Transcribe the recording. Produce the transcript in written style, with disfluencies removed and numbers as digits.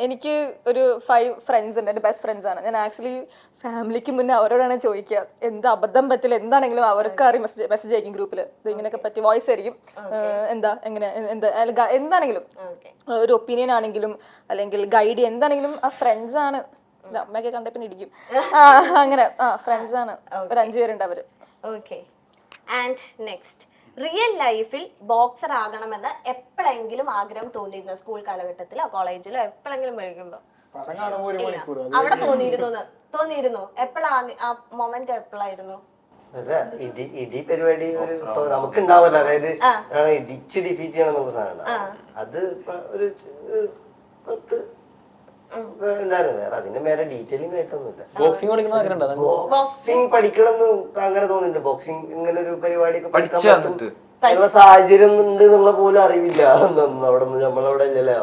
എനിക്ക് ഒരു 5 ഫ്രണ്ട്സ് ഉണ്ട്, എൻ്റെ ബെസ്റ്റ് ഫ്രണ്ട്സ് ആണ്. ഞാൻ ആക്ച്വലി ഫാമിലിക്ക് മുന്നേ അവരോടാണ് ചോദിക്കുക, എന്ത് അബദ്ധം പറ്റില്ല എന്താണെങ്കിലും അവർക്ക് അറിയാം. മെസ്സേജ് അയക്കും ഗ്രൂപ്പിൽ, ഇത് ഇങ്ങനെയൊക്കെ പറ്റി വോയിസ് ആയിരിക്കും, എന്താ എങ്ങനെ എന്താണെങ്കിലും ഒരു ഒപ്പീനിയൻ ആണെങ്കിലും അല്ലെങ്കിൽ ഗൈഡ് എന്താണെങ്കിലും ആ ഫ്രണ്ട്സ് ആണ്. അമ്മയൊക്കെ കണ്ട പിന്നെ ഇടിക്കും. അങ്ങനെ ഫ്രണ്ട്സ് ആണ്, ഒരു 5 പേരുണ്ട് അവര്. ഓക്കെ. ആൻഡ് നെക്സ്റ്റ്, റിയൽ ലൈഫിൽ ബോക്സർ ആകണമെന്ന് എപ്പോഴെങ്കിലും ആഗ്രഹം തോന്നിയിരുന്നു? സ്കൂൾ കാലഘട്ടത്തിലോ കോളേജിലോ എപ്പോഴെങ്കിലും വിളിക്കുമ്പോ അവിടെ തോന്നിയിരുന്നു? എപ്പോഴാണ് ആ മൊമെന്റ്? എപ്പോഴായിരുന്നു ഇടി പരിപാടി നമുക്ക് ഉണ്ടാവല്ലോ, അതായത് ഇടിച്ച് ഡിഫീറ്റ് ചെയ്യണം എന്നുള്ള സാധനം. അത് ഒരു 10 ഉണ്ടായിരുന്നു. വേറെ അതിന്റെ മേലെ ഡീറ്റെയിലിംഗ് ആയിട്ടൊന്നുമില്ല. ബോക്സിംഗ് പഠിക്കണം എന്ന് അങ്ങനെ തോന്നുന്നുണ്ട്. ബോക്സിംഗ് ഇങ്ങനെ ഒരു പരിപാടിയൊക്കെ പഠിക്കാൻ പറ്റും സാഹചര്യം ഉണ്ട് എന്നുള്ള പോലും അറിവില്ല. അവിടെ നമ്മളവിടെ ഇല്ലല്ലോ.